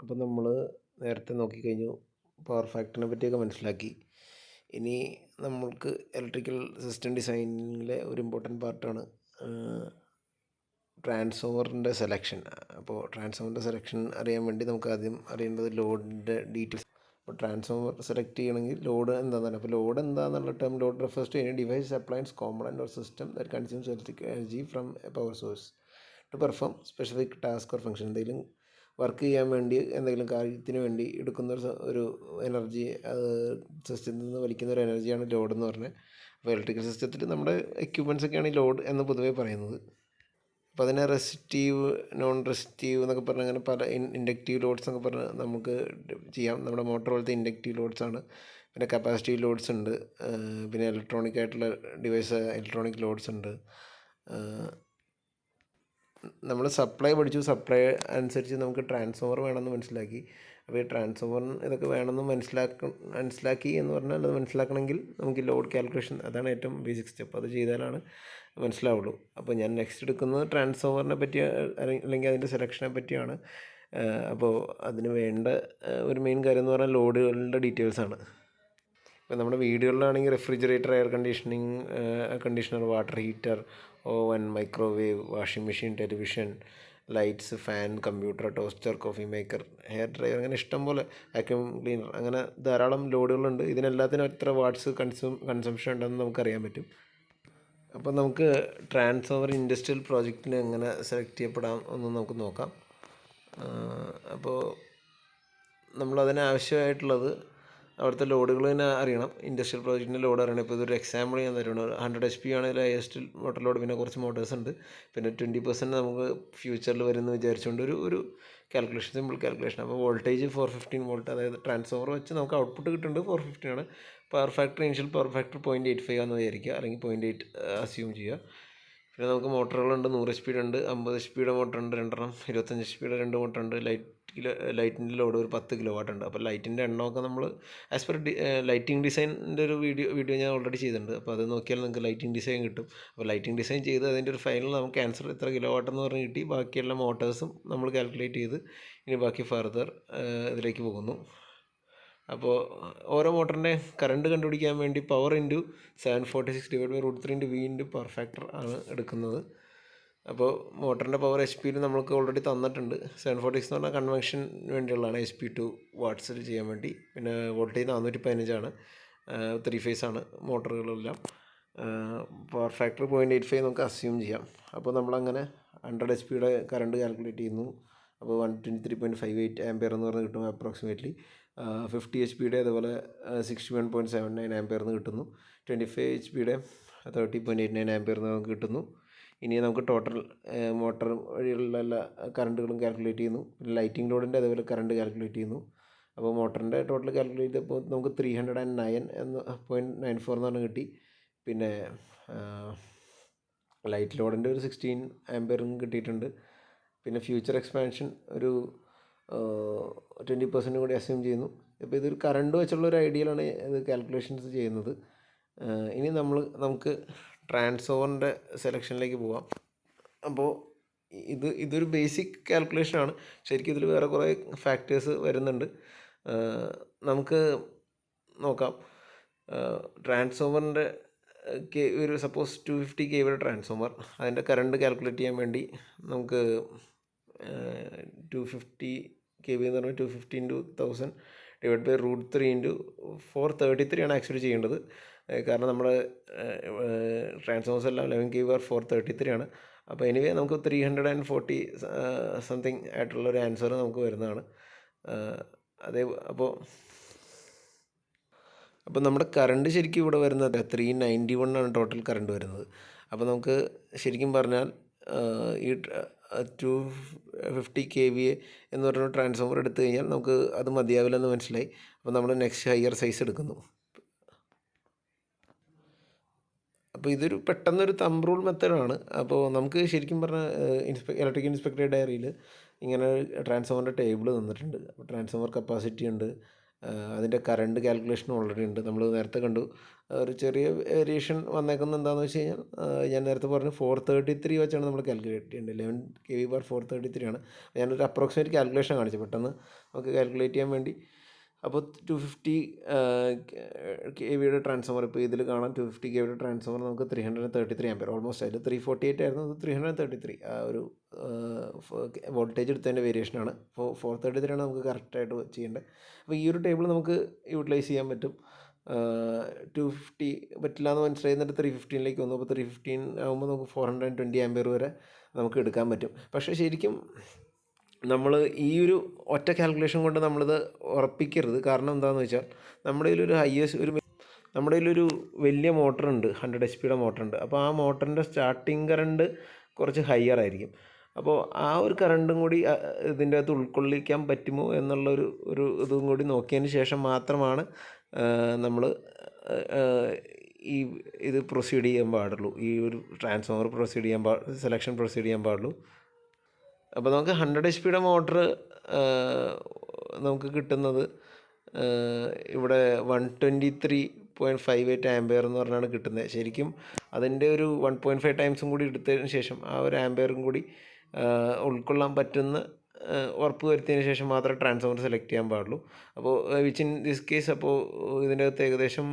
അപ്പോൾ നമ്മൾ നേരത്തെ നോക്കിക്കഴിഞ്ഞു, പവർ ഫാക്ടറിനെ പറ്റിയൊക്കെ മനസ്സിലാക്കി. ഇനി നമ്മൾക്ക് ഇലക്ട്രിക്കൽ സിസ്റ്റം ഡിസൈനിങ്ങിലെ ഒരു ഇമ്പോർട്ടൻറ്റ് പാർട്ടാണ് ട്രാൻസ്ഫോമറിൻ്റെ സെലക്ഷൻ. അപ്പോൾ ട്രാൻസ്ഫോമറിൻ്റെ സെലക്ഷൻ അറിയാൻ വേണ്ടി നമുക്ക് ആദ്യം അറിയേണ്ടത് ലോഡിൻ്റെ ഡീറ്റെയിൽസ്. അപ്പോൾ ട്രാൻസ്ഫോമർ സെലക്ട് ചെയ്യണമെങ്കിൽ ലോഡ് എന്താണെന്നാണ്. അപ്പോൾ ലോഡ് എന്താണെന്നുള്ള term, load refers to any device, appliance, component or system that consumes electric energy from a power source to perform specific task or function. എന്തെങ്കിലും വർക്ക് ചെയ്യാൻ വേണ്ടി, എന്തെങ്കിലും കാര്യത്തിന് വേണ്ടി എടുക്കുന്ന ഒരു എനർജി, സിസ്റ്റത്തിൽ നിന്ന് വലിക്കുന്ന ഒരു എനർജിയാണ് ലോഡ് എന്ന് പറഞ്ഞത്. അപ്പോൾ ഇലക്ട്രിക്കൽ സിസ്റ്റത്തിൽ നമ്മുടെ എക്യുപ്മെൻറ്റ്സൊക്കെയാണ് ഈ ലോഡ് എന്ന് പൊതുവേ പറയുന്നത്. അപ്പോൾ അതിനെ റെസിസ്റ്റീവ്, നോൺ റെസിസ്റ്റീവ് എന്നൊക്കെ പറഞ്ഞാൽ അങ്ങനെ പല ഇൻഡക്റ്റീവ് ലോഡ്സ് എന്നൊക്കെ പറഞ്ഞാൽ നമുക്ക് ചെയ്യാം. നമ്മുടെ മോട്ടോർ പോലത്തെ ഇൻഡക്റ്റീവ് ലോഡ്സ് ആണ്. പിന്നെ കപ്പാസിറ്റീവ് ലോഡ്സ് ഉണ്ട്. പിന്നെ ഇലക്ട്രോണിക് ആയിട്ടുള്ള ഡിവൈസ്, ഇലക്ട്രോണിക് ലോഡ്സ് ഉണ്ട്. നമ്മൾ സപ്ലൈ പഠിച്ചു. സപ്ലൈ അനുസരിച്ച് നമുക്ക് ട്രാൻസ്ഫോമർ വേണമെന്ന് മനസ്സിലാക്കി. അപ്പോൾ ഈ ട്രാൻസ്ഫോമറിന് ഇതൊക്കെ വേണമെന്ന് മനസ്സിലാക്കി എന്ന് പറഞ്ഞാൽ, അത് മനസ്സിലാക്കണമെങ്കിൽ നമുക്ക് ലോഡ് കാൽക്കുലേഷൻ, അതാണ് ഏറ്റവും ബേസിക് സ്റ്റെപ്പ്. അത് ചെയ്താലാണ് മനസ്സിലാവുള്ളൂ. അപ്പോൾ ഞാൻ നെക്സ്റ്റ് എടുക്കുന്നത് ട്രാൻസ്ഫോമറിനെ പറ്റി അല്ലെങ്കിൽ അതിൻ്റെ സെലക്ഷനെ പറ്റിയാണ്. അപ്പോൾ അതിന് വേണ്ട ഒരു മെയിൻ കാര്യം എന്ന് പറഞ്ഞാൽ ലോഡുകളുടെ ഡീറ്റെയിൽസാണ്. ഇപ്പോൾ നമ്മുടെ വീടുകളിലാണെങ്കിൽ refrigerator, air conditioner, water heater, oven, microwave, washing machine, television, lights, fan, computer, toaster, coffee maker, hair dryer, അങ്ങനെ ഇഷ്ടംപോലെ, വാക്യൂം ക്ലീനർ, അങ്ങനെ ധാരാളം ലോഡുകളുണ്ട്. ഇതിനെല്ലാത്തിനും എത്ര വാട്ട്സ് കൺസംഷൻ ഉണ്ടെന്ന് നമുക്കറിയാൻ പറ്റും. അപ്പോൾ നമുക്ക് ട്രാൻസ്ഫോമർ ഇൻഡസ്ട്രിയൽ പ്രോജക്റ്റിന് എങ്ങനെ സെലക്ട് ചെയ്യപ്പെടാം എന്ന് നമുക്ക് നോക്കാം. അപ്പോൾ നമ്മളതിനാവശ്യമായിട്ടുള്ളത് അവിടുത്തെ ലോഡുകൾ തന്നെ അറിയണം. ഇൻഡസ്ട്രിയൽ പ്രോജക്റ്റിൻ്റെ ലോഡ് അറിയണം. ഇപ്പോൾ ഇതൊരു എക്സാമ്പിൾ ഞാൻ തരുന്നത്, 100 HP ആണെങ്കിൽ ഹയസ്റ്റ് മോട്ടർ ലോഡ്, പിന്നെ കുറച്ച് മോട്ടേഴ്സ് ഉണ്ട്, പിന്നെ 20% നമുക്ക് ഫ്യൂച്ചറിൽ വരുമെന്ന് വിചാരിച്ചുകൊണ്ട് ഒരു കാൽക്കുലേഷൻ, സിമ്പിൾ കാൽക്കുലേഷൻ. അപ്പോൾ വോൾട്ടേജ് 415 വോൾട്ട്, അതായത് ട്രാൻസ്ഫോമർ വെച്ച് നമുക്ക് ഔട്ട്പുട്ട് കിട്ടുന്നുണ്ട് 415 ആണ്. Power factor, initial power factor 0.85 ആണെന്ന് വിചാരിക്കുക, അല്ലെങ്കിൽ 0.8 അസ്യൂം ചെയ്യുക. പിന്നെ നമുക്ക് മോട്ടറുകളുണ്ട്. 100 HP ഉണ്ട്, 50 HP മോട്ടറുണ്ട് 2 എണ്ണം, 25 HP 2 മോട്ടറുണ്ട്. ലൈറ്റിൻ്റെ ലോഡ് ഒരു 10 കിലോ വാട്ട് ഉണ്ട്. അപ്പോൾ ലൈറ്റിൻ്റെ എണ്ണമൊക്കെ നമ്മൾ ആസ് പെർ ലൈറ്റിംഗ് ഡിസൈനിൻ്റെ ഒരു വീഡിയോ ഞാൻ ഓൾറെഡി ചെയ്തിട്ടുണ്ട്. അപ്പോൾ അത് നോക്കിയാൽ നിങ്ങൾക്ക് ലൈറ്റിംഗ് ഡിസൈൻ കിട്ടും. അപ്പോൾ ലൈറ്റിംഗ് ഡിസൈൻ ചെയ്ത് അതിൻ്റെ ഒരു ഫൈനൽ നമുക്ക് ആൻസർ എത്ര കിലോ വാട്ടെന്ന് പറഞ്ഞ് കിട്ടി. ബാക്കിയുള്ള മോട്ടേഴ്സും നമ്മൾ കാൽക്കുലേറ്റ് ചെയ്ത് ഇനി ബാക്കി ഫർദർ ഇതിലേക്ക് പോകുന്നു. അപ്പോൾ ഓരോ മോട്ടറിൻ്റെ കറണ്ട് കണ്ടുപിടിക്കാൻ വേണ്ടി power into 746 divide by √3 V into power factor ആണ് എടുക്കുന്നത്. അപ്പോൾ മോട്ടറിൻ്റെ പവർ HP നമ്മൾക്ക് ഓൾറെഡി തന്നിട്ടുണ്ട്. 746 എന്ന് പറഞ്ഞാൽ കൺവെൻഷൻ വേണ്ടിയുള്ളതാണ്, HP2 വാട്ട്സിൽ ചെയ്യാൻ വേണ്ടി. പിന്നെ വോൾട്ടേജ് 415 ആണ്. 3 ഫേസ് ആണ് മോട്ടറുകളെല്ലാം. പവർ ഫാക്ടർ 0.85 നമുക്ക് അസ്യൂം ചെയ്യാം. അപ്പോൾ നമ്മളങ്ങനെ 100 HP കറണ്ട് കാൽക്കുലേറ്റ് ചെയ്യുന്നു. അപ്പോൾ 123.58 ആംപിയർ എന്ന് പറഞ്ഞ് കിട്ടും അപ്രോക്സിമേറ്റ്ലി. 50 HP അതുപോലെ 61.79 ആംപിയർ എന്ന് കിട്ടുന്നു. 25 HP 30.89 ആംപിയർ എന്ന് നമുക്ക് കിട്ടുന്നു. ഇനി നമുക്ക് ടോട്ടൽ മോട്ടർ വഴിയുള്ള എല്ലാ കറണ്ടുകളും കാൽക്കുലേറ്റ് ചെയ്യുന്നു. പിന്നെ ലൈറ്റിംഗ് ലോഡിൻ്റെ അതേപോലെ കറണ്ട് കാൽക്കുലേറ്റ് ചെയ്യുന്നു. അപ്പോൾ മോട്ടറിൻ്റെ ടോട്ടൽ കാൽക്കുലേറ്റ് ചെയ്തപ്പോൾ നമുക്ക് 309.94 എന്ന് പറഞ്ഞ് കിട്ടി. പിന്നെ ലൈറ്റ് ലോഡിൻ്റെ ഒരു 16 ആംപിയറും കിട്ടിയിട്ടുണ്ട്. പിന്നെ ഫ്യൂച്ചർ എക്സ്പാൻഷൻ ഒരു 20% കൂടി അസ്യൂം ചെയ്യുന്നു. അപ്പോൾ ഇതൊരു കറണ്ട് വെച്ചുള്ള ഒരു ഐഡിയയിലാണ് ഇത് കാൽക്കുലേഷൻസ് ചെയ്യുന്നത്. ഇനി നമുക്ക് ട്രാൻസ്ഫോമറിൻ്റെ സെലക്ഷനിലേക്ക് പോവാം. അപ്പോൾ ഇതൊരു ബേസിക് കാൽക്കുലേഷനാണ്. ശരിക്കും ഇതിൽ വേറെ കുറേ ഫാക്ടേഴ്സ് വരുന്നുണ്ട്. നമുക്ക് നോക്കാം. ട്രാൻസ്ഫോമറിൻ്റെ ഒരു സപ്പോസ് 250 kV ട്രാൻസ്ഫോമർ, അതിൻ്റെ കറണ്ട് കാൽക്കുലേറ്റ് ചെയ്യാൻ വേണ്ടി നമുക്ക് 250 kV എന്ന് പറഞ്ഞാൽ 250 × 1000 ഡിവൈഡ് ബൈ √3 ഇൻറ്റു 433 ആണ് ആക്ച്വലി ചെയ്യേണ്ടത്. കാരണം നമ്മുടെ ട്രാൻസ്ഫോമേഴ്സ് എല്ലാം 11 kV 433 ആണ്. അപ്പോൾ എനിവേ നമുക്ക് 340 സംതിങ് ആയിട്ടുള്ളൊരു ആൻസർ നമുക്ക് വരുന്നതാണ്. അപ്പോൾ നമ്മുടെ കറണ്ട് ശരിക്കും ഇവിടെ വരുന്നത് 391 ആണ് ടോട്ടൽ കറണ്ട് വരുന്നത്. അപ്പോൾ നമുക്ക് ശരിക്കും പറഞ്ഞാൽ ഈ 250 kV എന്ന് പറഞ്ഞ ട്രാൻസ്ഫോമർ എടുത്തു കഴിഞ്ഞാൽ നമുക്ക് അത് മതിയാവില്ലെന്ന് മനസ്സിലായി. അപ്പോൾ നമ്മൾ നെക്സ്റ്റ് ഹയർ സൈസ് എടുക്കുന്നു. അപ്പോൾ ഇതൊരു പെട്ടെന്നൊരു തമ്പ് റൂൾ മെത്തേഡാണ്. അപ്പോൾ നമുക്ക് ശരിക്കും പറഞ്ഞാൽ ഇലക്ട്രിക്കൽ ഇൻസ്പെക്ടർ ഡയറിയിൽ ഇങ്ങനെ ട്രാൻസ്ഫോമറിൻ്റെ ടേബിൾ തന്നിട്ടുണ്ട്. അപ്പോൾ ട്രാൻസ്ഫോമർ കപ്പാസിറ്റി ഉണ്ട്, അതിൻ്റെ കറണ്ട് കാൽക്കുലേഷൻ ഓൾറെഡി ഉണ്ട്. നമ്മൾ നേരത്തെ കണ്ടു. ഒരു ചെറിയ വേരിയേഷൻ വന്നേക്കുന്നത് എന്താണെന്ന് വെച്ച് കഴിഞ്ഞാൽ, ഞാൻ നേരത്തെ പറഞ്ഞു 433 വെച്ചാണ് നമ്മൾ കാൽക്കുലേറ്റ് ചെയ്യേണ്ടത്. 11 kV/4 433 ആണ്. ഞാനൊരു അപ്രോക്സിമേറ്റ് കാൽക്കുലേഷൻ കാണിച്ചു പെട്ടെന്ന് നമുക്ക് കാൽക്കുലേറ്റ് ചെയ്യാൻ വേണ്ടി. അപ്പോൾ 250 kVയുടെ ട്രാൻസ്ഫോമർ, ഇപ്പോൾ ഇതിൽ കാണാം 250 kVയുടെ ട്രാൻസ്ഫോമർ നമുക്ക് 333 ആംപിയർ, ഓൾമോസ്റ്റ് അതിൽ 348 ആയിരുന്നു, അത് 333 ആ ഒരു വോൾട്ടേജ് എടുത്തതിൻ്റെ വേരിയേഷനാണ്. അപ്പോൾ 433 ആണ് നമുക്ക് കറക്റ്റായിട്ട് ചെയ്യേണ്ടത്. അപ്പോൾ ഈ ഒരു ടേബിൾ നമുക്ക് യൂട്ടിലൈസ് ചെയ്യാൻ പറ്റും. 250 പറ്റില്ല എന്ന് മനസ്സിലായിരുന്നിട്ട് 315 വന്നു. അപ്പോൾ 315 ആകുമ്പോൾ നമുക്ക് 420 ആംപിയർ വരെ നമുക്ക് എടുക്കാൻ പറ്റും. പക്ഷേ ശരിക്കും നമ്മൾ ഈ ഒരു ഒറ്റ കാൽക്കുലേഷൻ കൊണ്ട് നമ്മളിത് ഉറപ്പിക്കരുത്. കാരണം എന്താണെന്ന് വെച്ചാൽ, നമ്മുടെ കയ്യിലൊരു വലിയ മോട്ടറുണ്ട്, 100 HP മോട്ടറുണ്ട്. അപ്പോൾ ആ മോട്ടറിൻ്റെ സ്റ്റാർട്ടിങ് കറണ്ട് കുറച്ച് ഹയർ ആയിരിക്കും. അപ്പോൾ ആ ഒരു കറണ്ടും കൂടി ഇതിൻ്റെ അകത്ത് ഉൾക്കൊള്ളിക്കാൻ പറ്റുമോ എന്നുള്ളൊരു ഇതും കൂടി നോക്കിയതിന് ശേഷം മാത്രമാണ് നമ്മൾ ഇത് പ്രൊസീഡ് ചെയ്യാൻ പാടുള്ളൂ. ഈ ഒരു ട്രാൻസ്ഫോമർ സെലക്ഷൻ പ്രൊസീഡ് ചെയ്യാൻ പാടുള്ളൂ. അപ്പോൾ നമുക്ക് 100 HP മോട്ടർ നമുക്ക് കിട്ടുന്നത് ഇവിടെ 123.58 ആംപിയർ എന്ന് പറഞ്ഞാണ് കിട്ടുന്നത്. ശരിക്കും അതിൻ്റെ ഒരു 1.5 ടൈംസും കൂടി എടുത്തതിന് ശേഷം ആ ഒരു ആംപിയറും കൂടി ഉൾക്കൊള്ളാൻ പറ്റുന്ന ഉറപ്പ് വരുത്തിയതിന് ശേഷം മാത്രമേ ട്രാൻസ്ഫോമർ സെലക്ട് ചെയ്യാൻ പാടുള്ളൂ. അപ്പോൾ വിച്ച് ഇൻ ദിസ് കേസ്, അപ്പോൾ ഇതിൻ്റെ അകത്ത് ഏകദേശം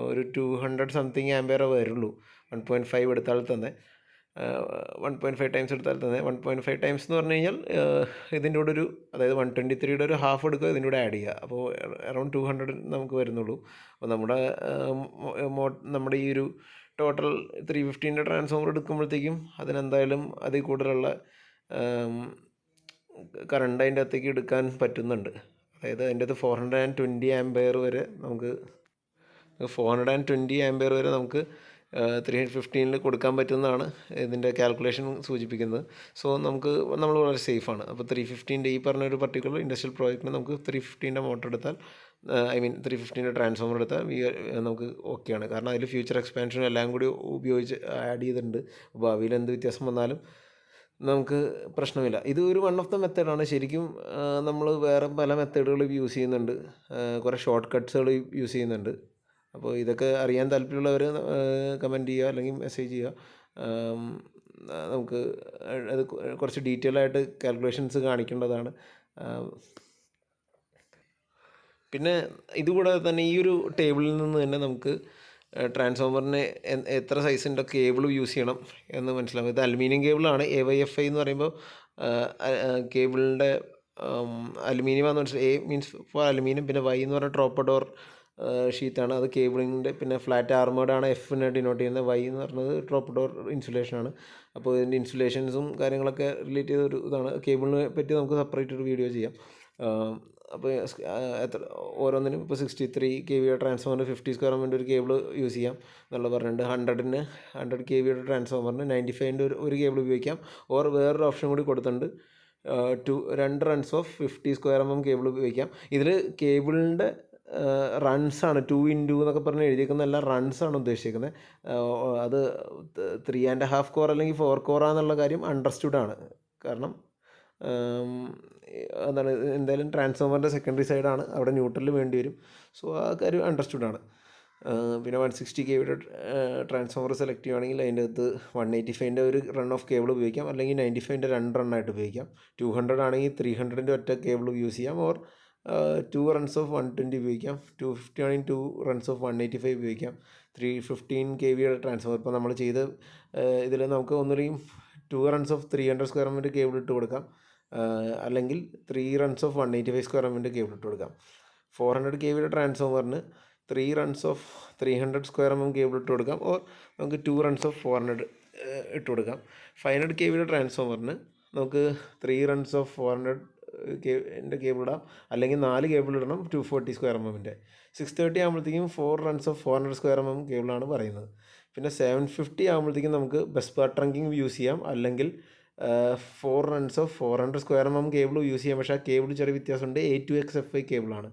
ഒരു 200 സംതിങ് ആംപിയറേ വരുള്ളൂ 1.5 എടുത്താൽ തന്നെ. 1.5 ടൈംസ് എടുത്താൽ തന്നെ 1.5 ടൈംസ് എന്ന് പറഞ്ഞു കഴിഞ്ഞാൽ ഇതിൻ്റെ കൂടെ അതായത് 123യുടെ ഒരു ഹാഫ് എടുക്കുക, ഇതിൻ്റെ കൂടെ ആഡ് ചെയ്യുക. അപ്പോൾ അറൗണ്ട് 200 നമുക്ക് വരുന്നുള്ളൂ. അപ്പോൾ നമ്മുടെ ഈ ഒരു ടോട്ടൽ 350ൻ്റെ ട്രാൻസ്ഫോമർ എടുക്കുമ്പോഴത്തേക്കും അതിനെന്തായാലും അതിൽ കൂടുതലുള്ള കറണ്ട് അതിൻ്റെ അകത്തേക്ക് എടുക്കാൻ പറ്റുന്നുണ്ട്. അതായത് അതിൻ്റെ അകത്ത് 420 ആംപിയർ വരെ നമുക്ക് 315 കൊടുക്കാൻ പറ്റുന്നതാണ് ഇതിൻ്റെ കാൽക്കുലേഷൻ സൂചിപ്പിക്കുന്നത്. സോ നമ്മൾ വളരെ സേഫാണ്. അപ്പോൾ 315 ഈ പറഞ്ഞൊരു പർട്ടിക്കുലർ ഇൻഡസ്ട്രിയൽ പ്രോജക്റ്റിന് നമുക്ക് 315ൻ്റെ മോട്ടർ എടുത്താൽ, 315ൻ്റെ ട്രാൻസ്ഫോമർ എടുത്താൽ നമുക്ക് ഓക്കെയാണ്. കാരണം അതിൽ ഫ്യൂച്ചർ എക്സ്പാൻഷനും എല്ലാം കൂടി ഉപയോഗിച്ച് ആഡ് ചെയ്തിട്ടുണ്ട്. ഭാവിയിൽ എന്ത് വ്യത്യാസം വന്നാലും നമുക്ക് പ്രശ്നമില്ല. ഇത് ഒരു വൺ ഓഫ് ദ മെത്തേഡാണ്. ശരിക്കും നമ്മൾ വേറെ പല മെത്തേഡുകൾ യൂസ് ചെയ്യുന്നുണ്ട്, കുറേ ഷോർട്ട് കട്ട്സുകൾ യൂസ് ചെയ്യുന്നുണ്ട്. അപ്പോൾ ഇതൊക്കെ അറിയാൻ താല്പര്യമുള്ളവർ കമൻറ്റ് ചെയ്യുക, അല്ലെങ്കിൽ മെസ്സേജ് ചെയ്യുക. നമുക്ക് അത് കുറച്ച് ഡീറ്റെയിൽ ആയിട്ട് കാൽക്കുലേഷൻസ് കാണിക്കേണ്ടതാണ്. പിന്നെ ഇതുകൂടാതെ തന്നെ ഈ ഒരു ടേബിളിൽ നിന്ന് തന്നെ നമുക്ക് ട്രാൻസ്ഫോമറിന് എത്ര സൈസിൻ്റെ കേബിൾ യൂസ് ചെയ്യണം എന്ന് മനസ്സിലാവും. ഇത് അലുമിനിയം കേബിളാണ്. AYFI എന്ന് പറയുമ്പോൾ കേബിളിൻ്റെ അലുമിനിയമാണെന്ന് മനസ്സിലായി. A മീൻസ് ഫോർ അലുമിനിയം, പിന്നെ Y എന്ന് പറഞ്ഞാൽ ട്രോപ്പഡോർ ഷീറ്റാണ്, അത് കേബിളിൻ്റെ. പിന്നെ ഫ്ലാറ്റ് ആർമേഡാണ് Fനെ ഡിനോട്ട് ചെയ്യുന്നത്. Y എന്ന് പറഞ്ഞത് ട്രോപ്പഡോർ ഇൻസുലേഷനാണ്. അപ്പോൾ ഇതിൻ്റെ ഇൻസുലേഷൻസും കാര്യങ്ങളൊക്കെ റിലേറ്റ് ചെയ്ത ഒരു ഇതാണ്. കേബിളിനെ പറ്റി നമുക്ക് സെപ്പറേറ്റ് ഒരു വീഡിയോ ചെയ്യാം. അപ്പോൾ ഓരോന്നിനും ഇപ്പോൾ 63 kV ട്രാൻസ്ഫോമറിന് 50 സ്ക്വയർ എമ്മിൻ്റെ ഒരു കേബിൾ യൂസ് ചെയ്യാം എന്നുള്ളത് പറഞ്ഞിട്ടുണ്ട്. 100 kV ട്രാൻസ്ഫോമറിന് 95ൻ്റെ ഒരു കേബിൾ ഉപയോഗിക്കാം. ഓർ വേറൊരു ഓപ്ഷൻ കൂടി കൊടുത്തിട്ടുണ്ട്, 2 runs of 50 square mm cable ഉപയോഗിക്കാം. ഇതിൽ കേബിളിൻ്റെ റൺസാണ് 2x എന്നൊക്കെ പറഞ്ഞ് എഴുതിയിരിക്കുന്ന എല്ലാം റൺസാണ് ഉദ്ദേശിക്കുന്നത്. അത് 3.5 കോർ അല്ലെങ്കിൽ 4 കോറാന്നുള്ള കാര്യം അണ്ടർസ്റ്റുഡാണ്. കാരണം എന്താണ്, എന്തായാലും ട്രാൻസ്ഫോമറിൻ്റെ സെക്കൻഡറി സൈഡാണ്, അവിടെ ന്യൂട്രൽ വേണ്ടി വരും. സോ ആ കാര്യം അണ്ടർസ്റ്റുഡാണ്. പിന്നെ 160 kV ട്രാൻസ്ഫോമർ സെലക്ട് ചെയ്യുകയാണെങ്കിൽ അതിൻ്റെ അകത്ത് 185ൻ്റെ ഒരു റൺ ഓഫ് കേബിൾ ഉപയോഗിക്കാം, അല്ലെങ്കിൽ 95ൻ്റെ 2 റണ്ണായിട്ട് ഉപയോഗിക്കാം. 200 ആണെങ്കിൽ 300ൻ്റെ ഒറ്റ കേബിൾ യൂസ് ചെയ്യാം. ഓർ 2 റൺസ് ഓഫ് 120 ഉപയോഗിക്കാം. 250 ആണെങ്കിൽ 2 റൺസ് ഓഫ് 185 ഉപയോഗിക്കാം. 315 kV ട്രാൻസ്ഫോമർ ഇപ്പോൾ നമ്മൾ ചെയ്ത ഇതിൽ നമുക്ക് ഒന്നുകൂടിയും 2 റൺസ് ഓഫ് 300 സ്ക്വയർ എമ്മിൻ്റെ കേബിൾ ഇട്ട് കൊടുക്കാം, അല്ലെങ്കിൽ 3 റൺസ് ഓഫ് 185 സ്ക്വയർ എമ്മിൻ്റെ കേബിൾ ഇട്ട് കൊടുക്കാം. 400 kV ട്രാൻസ്ഫോമറിന് 3 runs of 300 square mm cable ഇട്ട് കൊടുക്കാം. ഓർ നമുക്ക് 2 റൺസ് ഓഫ് 400 ഇട്ട് കൊടുക്കാം. 500 kV ട്രാൻസ്ഫോമറിന് നമുക്ക് 3 റൺസ് ഓഫ് 400 കേബിൾ ഇടാം, അല്ലെങ്കിൽ 4 കേബിൾ ഇടണം 240 സ്ക്വയർ എമ്മിൻ്റെ. 630 ആകുമ്പോഴത്തേക്കും 4 റൺസ് ഓഫ് 400 സ്ക്വയർ mm കേബിളാണ് പറയുന്നത്. പിന്നെ 750 ആകുമ്പോഴത്തേക്കും നമുക്ക് ബസ് ബാർ ട്രങ്കിങ് യൂസ് ചെയ്യാം, അല്ലെങ്കിൽ 400 കേബിൾ യൂസ് ചെയ്യാം. പക്ഷേ ആ കേബിൾ ചെറിയ വ്യത്യാസമുണ്ട്. A2XFI കേബിളാണ്.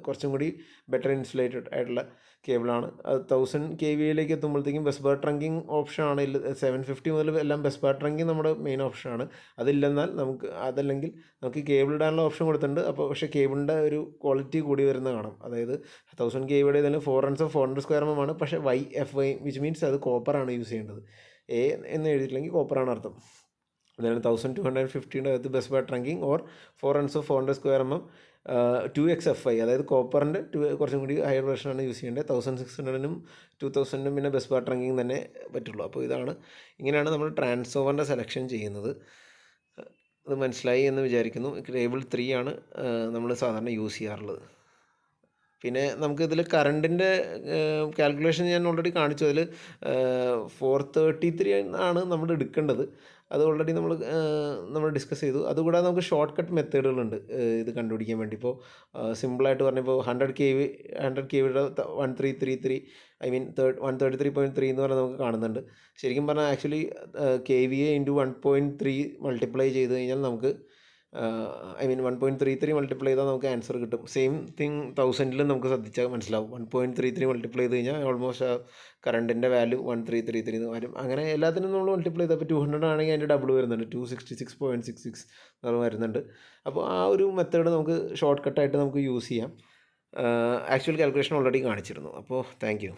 കുറച്ചും കൂടി ബെറ്റർ ഇൻസുലേറ്റഡ് ആയിട്ടുള്ള കേബിളാണ്. അത് 1000 kVA എത്തുമ്പോഴത്തേക്കും ബസ് ബാർ ട്രങ്കിങ് ഓപ്ഷനാണ്. 750 മുതൽ എല്ലാം ബസ് ബാർ ട്രങ്കിങ് നമ്മുടെ മെയിൻ ഓപ്ഷനാണ്. അതല്ലെങ്കിൽ നമുക്ക് കേബിൾ ഇടാനുള്ള ഓപ്ഷൻ കൊടുത്തിട്ടുണ്ട്. അപ്പോൾ പക്ഷേ കേബിളിൻ്റെ ഒരു ക്വാളിറ്റി കൂടി വരുന്ന കാണാം. അതായത് 1000 kVA ഇതിന് 400 ആണ്. പക്ഷേ YFY വിച്ച് മീൻസ് അത് കോപ്പറാണ് യൂസ് ചെയ്യേണ്ടത്. A എന്ന് എഴുതിയിട്ടില്ലെങ്കിൽ കോപ്പറാണ് അർത്ഥം. അതായത് 1250 അകത്ത് bus bar trunking or 400 2XFI, അതായത് കോപ്പറിൻ്റെ കുറച്ചും കൂടി ഹയർ വേർഷനാണ് യൂസ് ചെയ്യേണ്ടത്. 1600-നും 2000-നും പിന്നെ ബസ് ബാർ ട്രങ്കിങ് തന്നെ പറ്റുള്ളൂ. അപ്പോൾ ഇങ്ങനെയാണ് നമ്മൾ ട്രാൻസ്ഫോമറിൻ്റെ സെലക്ഷൻ ചെയ്യുന്നത്. അത് മനസ്സിലായി എന്ന് വിചാരിക്കുന്നു. കേബിൾ 3 ആണ് നമ്മൾ സാധാരണ യൂസ് ചെയ്യാറുള്ളത്. പിന്നെ നമുക്കിതിൽ കറണ്ടിൻ്റെ കാൽക്കുലേഷൻ ഞാൻ ഓൾറെഡി കാണിച്ചു. അതിൽ 433 ആണ് നമ്മൾ എടുക്കേണ്ടത്. അത് ഓൾറെഡി നമ്മൾ ഡിസ്കസ് ചെയ്തു. അതുകൂടാതെ നമുക്ക് ഷോർട്ട് കട്ട് മെത്തേഡുകളുണ്ട് ഇത് കണ്ടുപിടിക്കാൻ വേണ്ടി. ഇപ്പോൾ സിമ്പിളായിട്ട് പറഞ്ഞപ്പോൾ 100 kVയുടെ 1333 133.3 എന്ന് പറഞ്ഞാൽ നമുക്ക് കാണുന്നുണ്ട്. ശരിക്കും പറഞ്ഞാൽ ആക്ച്വലി KVA × 1.3 മൾട്ടിപ്ലൈ ചെയ്ത് കഴിഞ്ഞാൽ നമുക്ക് 1.33 മൾട്ടിപ്ലൈ ചെയ്താൽ നമുക്ക് ആൻസർ കിട്ടും. സെയിം തിങ് 1000-ലും നമുക്ക് ശ്രദ്ധിച്ചാൽ മനസ്സിലാവും. 1.33 മൾട്ടിപ്ലൈ ചെയ്ത് കഴിഞ്ഞാൽ ഓൾമോസ്റ്റ് കറണ്ടിൻ്റെ വാല്യൂ 1333 എന്ന് വരും. അങ്ങനെ എല്ലാത്തിനും നമ്മൾ മൾട്ടിപ്ലൈ ചെയ്താൽ ഇപ്പോൾ 200 ആണെങ്കിൽ അതിൻ്റെ ഡബിൾ വരുന്നുണ്ട്, 266.66 വരുന്നുണ്ട്. അപ്പോൾ ആ ഒരു മെത്തേഡ് നമുക്ക് ഷോർട്ട് കട്ടായിട്ട് നമുക്ക് യൂസ് ചെയ്യാം. ആക്ച്വൽ കാൽക്കുലേഷൻ ഓൾറെഡി കാണിച്ചിരുന്നു. അപ്പോൾ താങ്ക് യു.